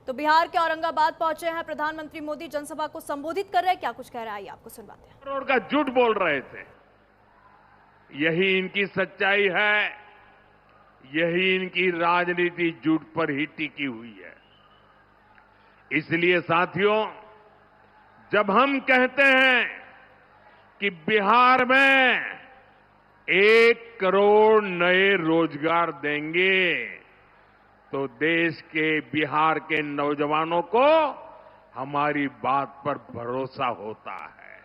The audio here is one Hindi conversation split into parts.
तो बिहार के औरंगाबाद पहुंचे हैं प्रधानमंत्री मोदी, जनसभा को संबोधित कर रहे हैं। क्या कुछ कह रहे हैं आइए आपको सुनवाते हैं। करोड़ का झूठ बोल रहे थे, यही इनकी सच्चाई है, यही इनकी राजनीति झूठ पर ही टिकी हुई है। इसलिए साथियों, जब हम कहते हैं कि बिहार में 1 करोड़ नए रोजगार देंगे, तो देश के बिहार के नौजवानों को हमारी बात पर भरोसा होता है।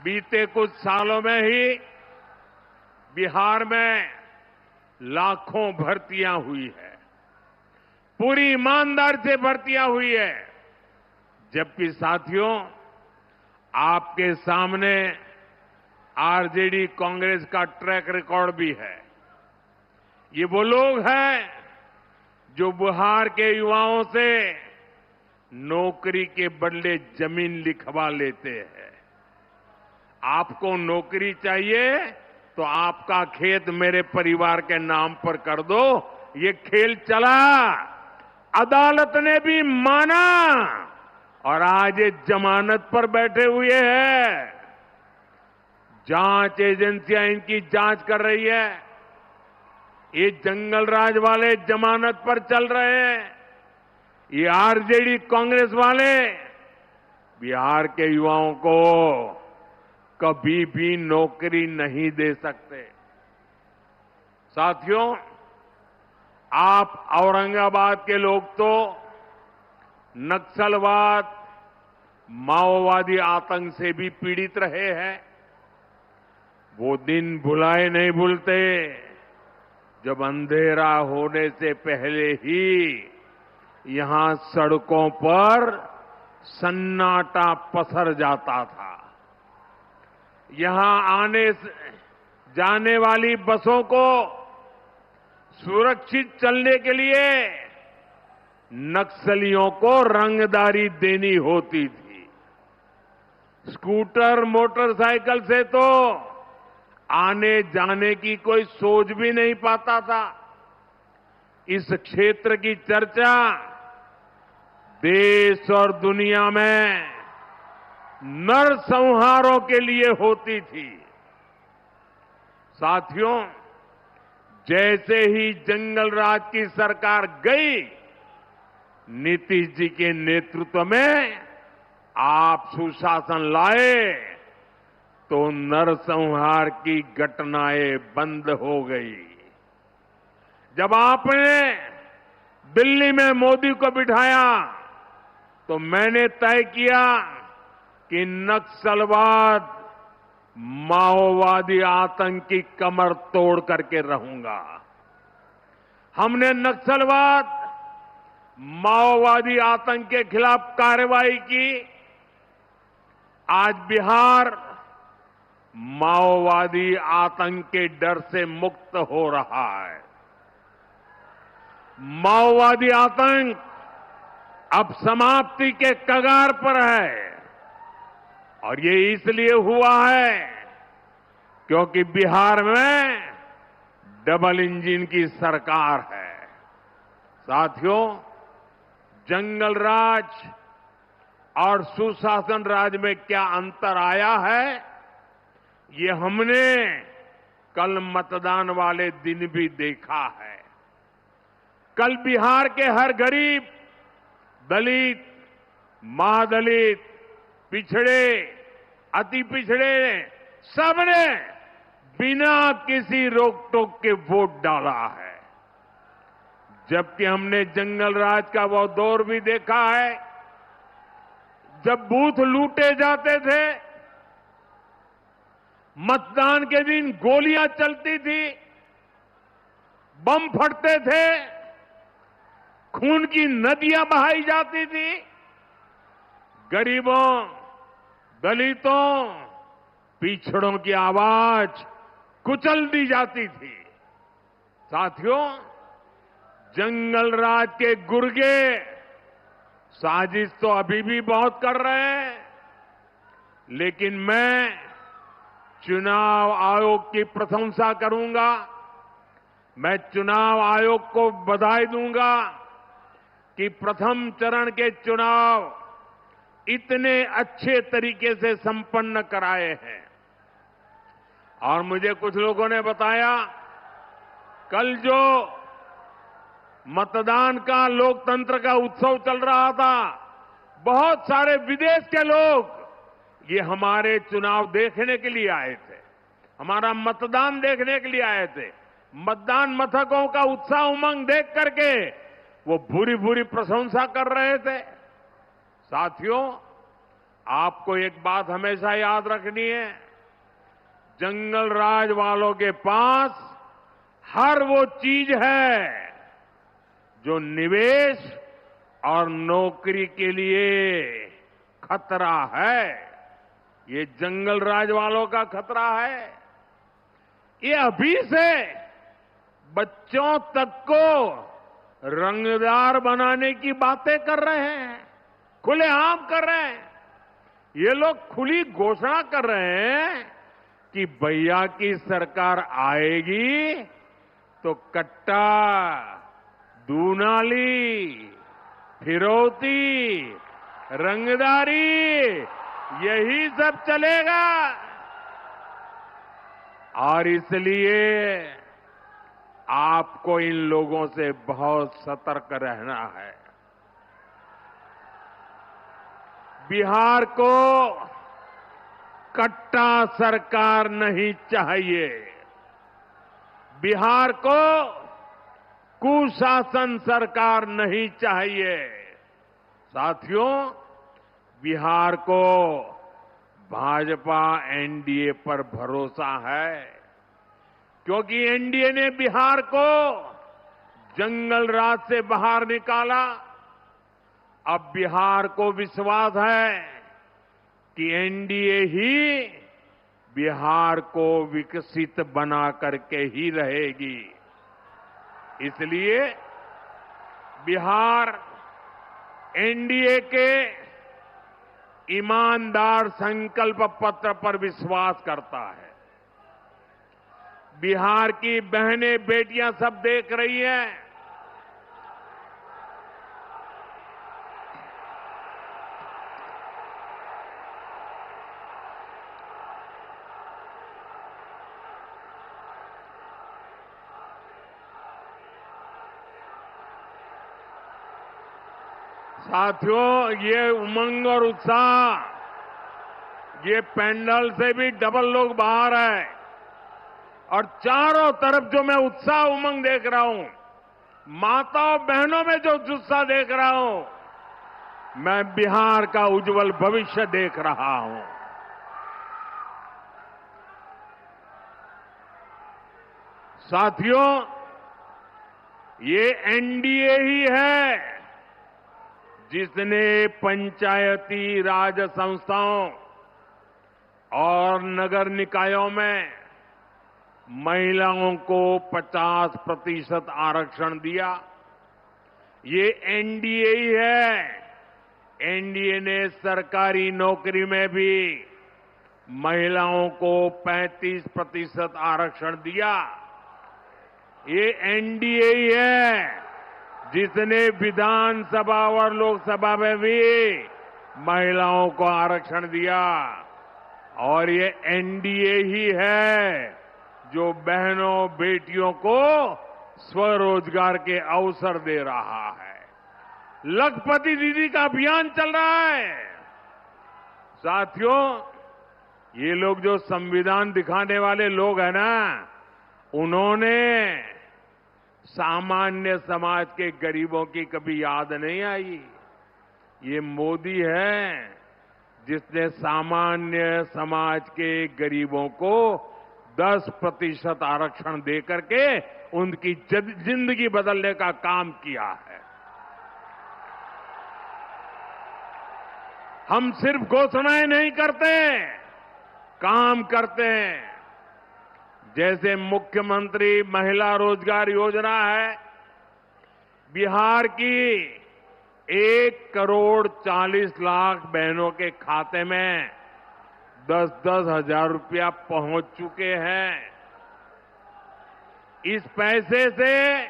बीते कुछ सालों में ही बिहार में लाखों भर्तियां हुई है, पूरी ईमानदारी से भर्तियां हुई है। जबकि साथियों, आपके सामने आरजेडी कांग्रेस का ट्रैक रिकॉर्ड भी है। ये वो लोग हैं जो बिहार के युवाओं से नौकरी के बदले जमीन लिखवा लेते हैं। आपको नौकरी चाहिए तो आपका खेत मेरे परिवार के नाम पर कर दो। ये खेल चला, अदालत ने भी माना और आज ये जमानत पर बैठे हुए हैं। जांच एजेंसियां इनकी जांच कर रही है। ये जंगल राज वाले जमानत पर चल रहे हैं। ये आरजेडी कांग्रेस वाले बिहार के युवाओं को कभी भी नौकरी नहीं दे सकते। साथियों, आप औरंगाबाद के लोग तो नक्सलवाद, माओवादी आतंक से भी पीड़ित रहे हैं। वो दिन भुलाए नहीं भूलते जब अंधेरा होने से पहले ही यहां सड़कों पर सन्नाटा पसर जाता था। यहां आने जाने वाली बसों को सुरक्षित चलने के लिए नक्सलियों को रंगदारी देनी होती थी। स्कूटर, मोटरसाइकिल से तो आने जाने की कोई सोच भी नहीं पाता था। इस क्षेत्र की चर्चा देश और दुनिया में नरसंहारों के लिए होती थी। साथियों, जैसे ही जंगल राज की सरकार गई, नीतीश जी के नेतृत्व में आप सुशासन लाए तो नरसंहार की घटनाएं बंद हो गई। जब आपने दिल्ली में मोदी को बिठाया तो मैंने तय किया कि नक्सलवाद, माओवादी आतंक की कमर तोड़ करके रहूंगा। हमने नक्सलवाद, माओवादी आतंक के खिलाफ कार्रवाई की। आज बिहार माओवादी आतंक के डर से मुक्त हो रहा है। माओवादी आतंक अब समाप्ति के कगार पर है और ये इसलिए हुआ है क्योंकि बिहार में डबल इंजन की सरकार है। साथियों, जंगल राज और सुशासन राज में क्या अंतर आया है, ये हमने कल मतदान वाले दिन भी देखा है। कल बिहार के हर गरीब, दलित, महादलित, पिछड़े, अति पिछड़े, सबने बिना किसी रोक टोक के वोट डाला है। जबकि हमने जंगल राज का वो दौर भी देखा है जब बूथ लूटे जाते थे, मतदान के दिन गोलियां चलती थी, बम फटते थे, खून की नदियां बहाई जाती थी, गरीबों, दलितों, पिछड़ों की आवाज कुचल दी जाती थी। साथियों, जंगल राज के गुर्गे साजिश तो अभी भी बहुत कर रहे हैं, लेकिन मैं चुनाव आयोग की प्रशंसा करूंगा। मैं चुनाव आयोग को बधाई दूंगा कि प्रथम चरण के चुनाव इतने अच्छे तरीके से संपन्न कराए हैं। और मुझे कुछ लोगों ने बताया, कल जो मतदान का, लोकतंत्र का उत्सव चल रहा था, बहुत सारे विदेश के लोग ये हमारे चुनाव देखने के लिए आए थे, हमारा मतदान देखने के लिए आए थे। मतदान मथकों का उत्साह उमंग देख करके वो भूरी भूरी प्रशंसा कर रहे थे। साथियों, आपको एक बात हमेशा याद रखनी है, जंगल राज वालों के पास हर वो चीज है जो निवेश और नौकरी के लिए खतरा है। ये जंगल राज वालों का खतरा है। ये अभी से बच्चों तक को रंगदार बनाने की बातें कर रहे हैं, खुलेआम कर रहे हैं। ये लोग खुली घोषणा कर रहे हैं कि भैया की सरकार आएगी तो कट्टा, दूनाली, फिरौती, रंगदारी, यही सब चलेगा। और इसलिए आपको इन लोगों से बहुत सतर्क रहना है। बिहार को कट्टा सरकार नहीं चाहिए। बिहार को कुशासन सरकार नहीं चाहिए। साथियों, बिहार को भाजपा एनडीए पर भरोसा है, क्योंकि एनडीए ने बिहार को जंगल राज से बाहर निकाला। अब बिहार को विश्वास है कि एनडीए ही बिहार को विकसित बना करके ही रहेगी। इसलिए बिहार एनडीए के ईमानदार संकल्प पत्र पर विश्वास करता है। बिहार की बहनें, बेटियां सब देख रही हैं। साथियों, ये उमंग और उत्साह, ये पैंडल से भी डबल लोग बाहर है। और चारों तरफ जो मैं उत्साह उमंग देख रहा हूं, माताओं बहनों में जो उत्साह देख रहा हूं, मैं बिहार का उज्जवल भविष्य देख रहा हूं। साथियों, ये एनडीए ही है जिसने पंचायती राज संस्थाओं और नगर निकायों में महिलाओं को 50% आरक्षण दिया। ये एनडीए ही है। एनडीए ने सरकारी नौकरी में भी महिलाओं को 35% आरक्षण दिया। ये एनडीए ही है जिसने विधानसभा और लोकसभा में भी महिलाओं को आरक्षण दिया। और ये एनडीए ही है जो बहनों, बेटियों को स्वरोजगार के अवसर दे रहा है। लखपति दीदी का अभियान चल रहा है। साथियों, ये लोग जो संविधान दिखाने वाले लोग हैं ना, उन्होंने सामान्य समाज के गरीबों की कभी याद नहीं आई। ये मोदी है जिसने सामान्य समाज के गरीबों को 10% आरक्षण दे करके उनकी जिंदगी बदलने का काम किया है। हम सिर्फ घोषणाएं नहीं करते, काम करते हैं। जैसे मुख्यमंत्री महिला रोजगार योजना है, बिहार की 1,40,00,000 बहनों के खाते में 10-10 हजार रुपया पहुंच चुके हैं। इस पैसे से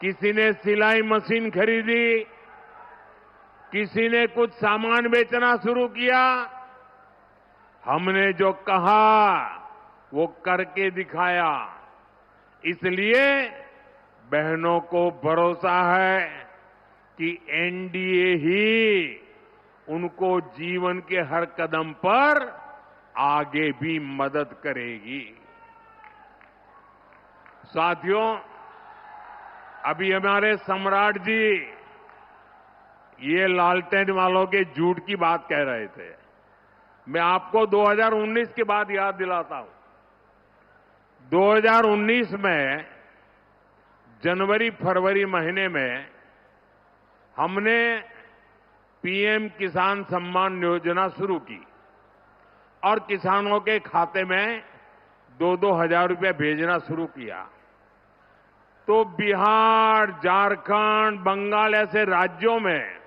किसी ने सिलाई मशीन खरीदी, किसी ने कुछ सामान बेचना शुरू किया। हमने जो कहा वो करके दिखाया। इसलिए बहनों को भरोसा है कि एनडीए ही उनको जीवन के हर कदम पर आगे भी मदद करेगी। साथियों, अभी हमारे सम्राट जी ये लालटेन वालों के झूठ की बात कह रहे थे। मैं आपको 2019 की बात याद दिलाता हूं। 2019 में जनवरी फरवरी महीने में हमने पीएम किसान सम्मान योजना शुरू की और किसानों के खाते में 2-2 हजार रुपये भेजना शुरू किया। तो बिहार, झारखंड, बंगाल ऐसे राज्यों में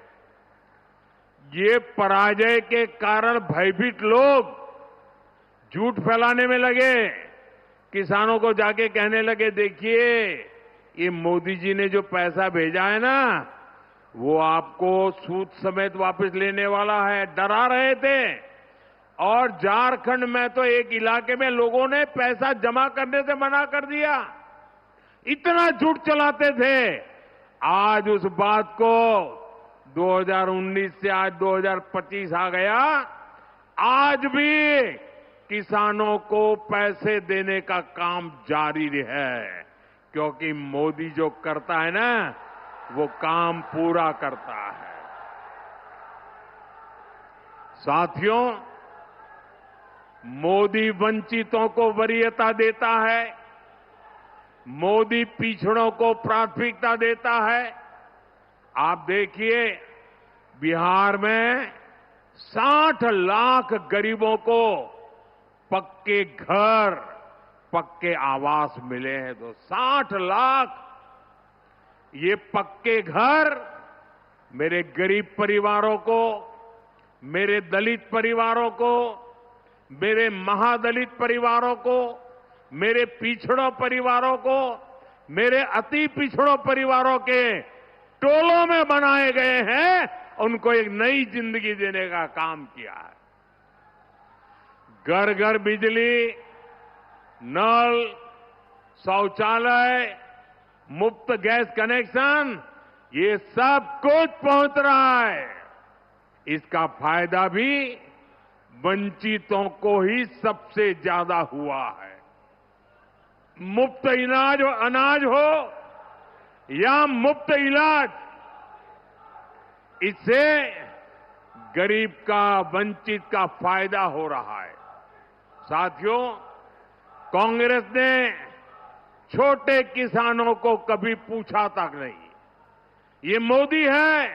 ये पराजय के कारण भयभीत लोग झूठ फैलाने में लगे। किसानों को जाके कहने लगे, देखिए ये मोदी जी ने जो पैसा भेजा है ना, वो आपको सूद समेत वापस लेने वाला है। डरा रहे थे। और झारखंड में तो एक इलाके में लोगों ने पैसा जमा करने से मना कर दिया। इतना झूठ चलाते थे। आज उस बात को 2019 से आज 2025 आ गया। आज भी किसानों को पैसे देने का काम जारी है, क्योंकि मोदी जो करता है ना, वो काम पूरा करता है। साथियों, मोदी वंचितों को वरीयता देता है, मोदी पिछड़ों को प्राथमिकता देता है। आप देखिए, बिहार में 60 लाख गरीबों को पक्के घर, पक्के आवास मिले हैं। तो 60 लाख ये पक्के घर मेरे गरीब परिवारों को, मेरे दलित परिवारों को, मेरे महादलित परिवारों को, मेरे पिछड़ों परिवारों को, मेरे अति पिछड़ों परिवारों के टोलों में बनाए गए हैं। उनको एक नई जिंदगी देने का काम किया है। घर घर बिजली, नल, शौचालय, मुफ्त गैस कनेक्शन, ये सब कुछ पहुंच रहा है। इसका फायदा भी वंचितों को ही सबसे ज्यादा हुआ है। मुफ्त अनाज हो या मुफ्त इलाज, इससे गरीब का, वंचित का फायदा हो रहा है। साथियों, कांग्रेस ने छोटे किसानों को कभी पूछा तक नहीं। ये मोदी है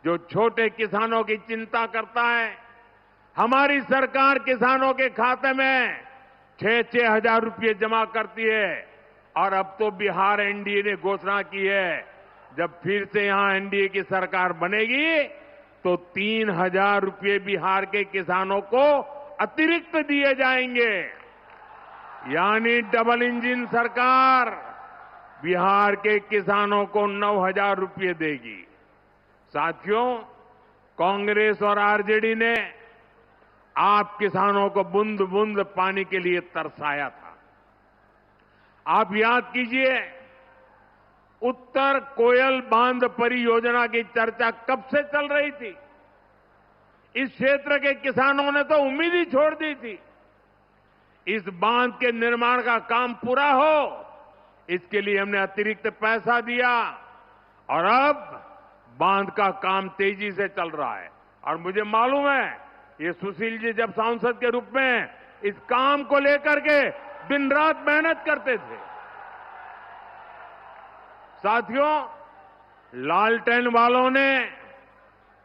जो छोटे किसानों की चिंता करता है। हमारी सरकार किसानों के खाते में 6-6 हजार रुपये जमा करती है। और अब तो बिहार एनडीए ने घोषणा की है, जब फिर से यहां एनडीए की सरकार बनेगी तो 3,000 रुपये बिहार के किसानों को अतिरिक्त दिए जाएंगे। यानी डबल इंजन सरकार बिहार के किसानों को 9,000 रुपये देगी। साथियों, कांग्रेस और आरजेडी ने आप किसानों को बूंद बूंद पानी के लिए तरसाया था। आप याद कीजिए, उत्तर कोयल बांध परियोजना की चर्चा कब से चल रही थी। इस क्षेत्र के किसानों ने तो उम्मीद ही छोड़ दी थी। इस बांध के निर्माण का काम पूरा हो, इसके लिए हमने अतिरिक्त पैसा दिया और अब बांध का काम तेजी से चल रहा है। और मुझे मालूम है, ये सुशील जी जब सांसद के रूप में इस काम को लेकर के दिन रात मेहनत करते थे। साथियों, लालटेन वालों ने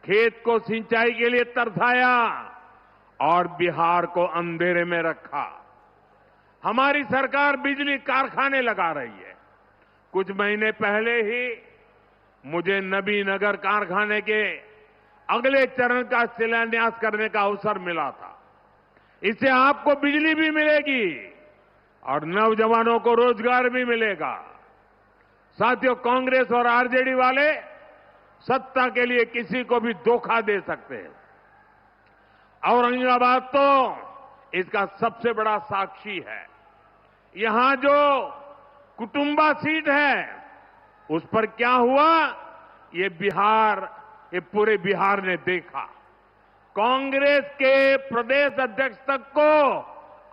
खेत को सिंचाई के लिए तरसाया और बिहार को अंधेरे में रखा। हमारी सरकार बिजली कारखाने लगा रही है। कुछ महीने पहले ही मुझे नबीनगर कारखाने के अगले चरण का शिलान्यास करने का अवसर मिला था। इससे आपको बिजली भी मिलेगी और नौजवानों को रोजगार भी मिलेगा। साथियों, कांग्रेस और आरजेडी वाले सत्ता के लिए किसी को भी धोखा दे सकते हैं। औरंगाबाद तो इसका सबसे बड़ा साक्षी है। यहां जो कुटुंबा सीट है, उस पर क्या हुआ, ये पूरे बिहार ने देखा। कांग्रेस के प्रदेश अध्यक्ष तक को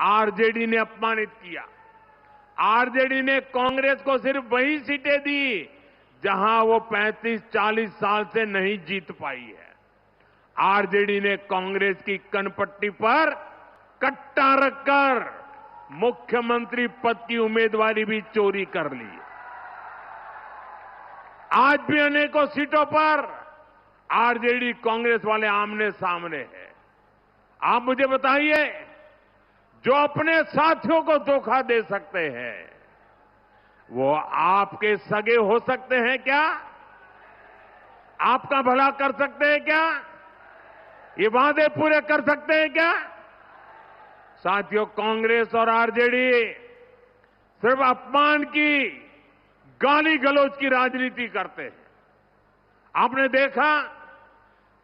आरजेडी ने अपमानित किया। आरजेडी ने कांग्रेस को सिर्फ वही सीटें दी जहां वो 35-40 साल से नहीं जीत पाई है। आरजेडी ने कांग्रेस की कनपट्टी पर कट्टा रखकर मुख्यमंत्री पद की उम्मीदवारी भी चोरी कर ली। आज भी अनेकों सीटों पर आरजेडी कांग्रेस वाले आमने सामने हैं। आप मुझे बताइए, जो अपने साथियों को धोखा दे सकते हैं, वो आपके सगे हो सकते हैं क्या? आपका भला कर सकते हैं क्या? ये वादे पूरे कर सकते हैं क्या? साथियों, कांग्रेस और आरजेडी सिर्फ अपमान की, गाली गलौज की राजनीति करते हैं। आपने देखा,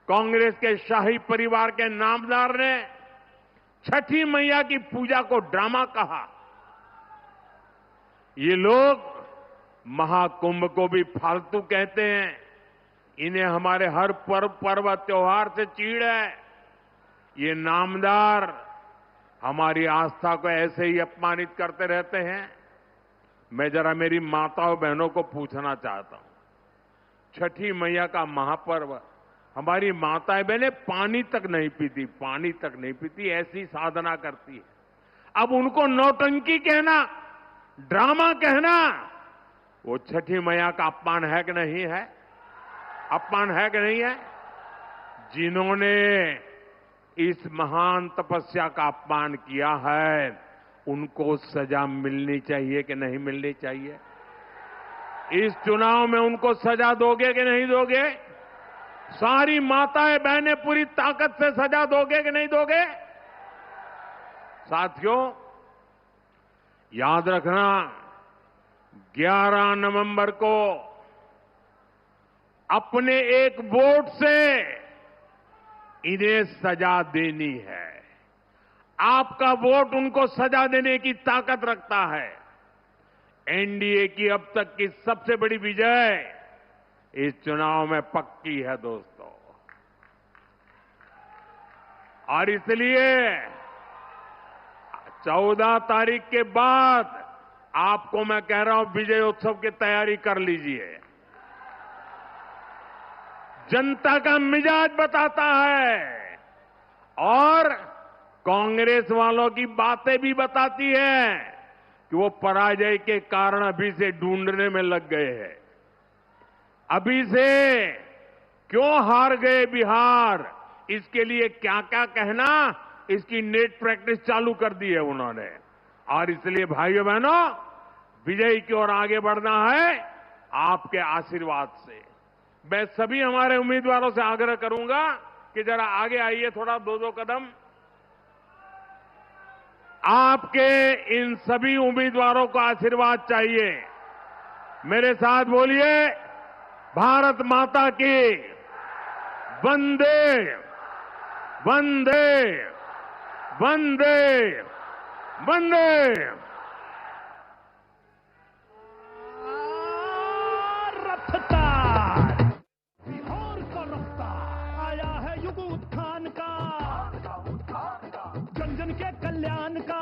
कांग्रेस के शाही परिवार के नामदार ने छठी मैया की पूजा को ड्रामा कहा। ये लोग महाकुंभ को भी फालतू कहते हैं। इन्हें हमारे हर पर्व त्योहार से चीड़ है। ये नामदार हमारी आस्था को ऐसे ही अपमानित करते रहते हैं। मैं जरा मेरी माताओं बहनों को पूछना चाहता हूं, छठी मैया का महापर्व, हमारी माताएं बहनें पानी तक नहीं पीती, ऐसी साधना करती है। अब उनको नौटंकी कहना, ड्रामा कहना, वो छठी मैया का अपमान है कि नहीं है? अपमान है कि नहीं है? जिन्होंने इस महान तपस्या का अपमान किया है, उनको सजा मिलनी चाहिए कि नहीं मिलनी चाहिए? इस चुनाव में उनको सजा दोगे कि नहीं दोगे? सारी माताएं बहनें पूरी ताकत से सजा दोगे कि नहीं दोगे? साथियों, याद रखना, 11 नवंबर को अपने एक वोट से इन्हें सजा देनी है। आपका वोट उनको सजा देने की ताकत रखता है। एनडीए की अब तक की सबसे बड़ी विजय इस चुनाव में पक्की है दोस्तों। और इसलिए 14 तारीख के बाद आपको मैं कह रहा हूं, विजय उत्सव की तैयारी कर लीजिए। जनता का मिजाज बताता है और कांग्रेस वालों की बातें भी बताती है कि वो पराजय के कारण अभी से ढूंढने में लग गए हैं। अभी से क्यों हार गए बिहार, इसके लिए क्या क्या कहना, इसकी नेट प्रैक्टिस चालू कर दी है उन्होंने। और इसलिए भाइयों बहनों, विजय की ओर आगे बढ़ना है आपके आशीर्वाद से। मैं सभी हमारे उम्मीदवारों से आग्रह करूंगा कि जरा आगे आइए, थोड़ा 2-2 कदम। आपके इन सभी उम्मीदवारों को आशीर्वाद चाहिए। मेरे साथ बोलिए, भारत माता की वंदे वंदे वंदे वंदे। रफ्तार बिहार का रफ्तार आया है युग उत्थान का, जन जन के कल्याण का।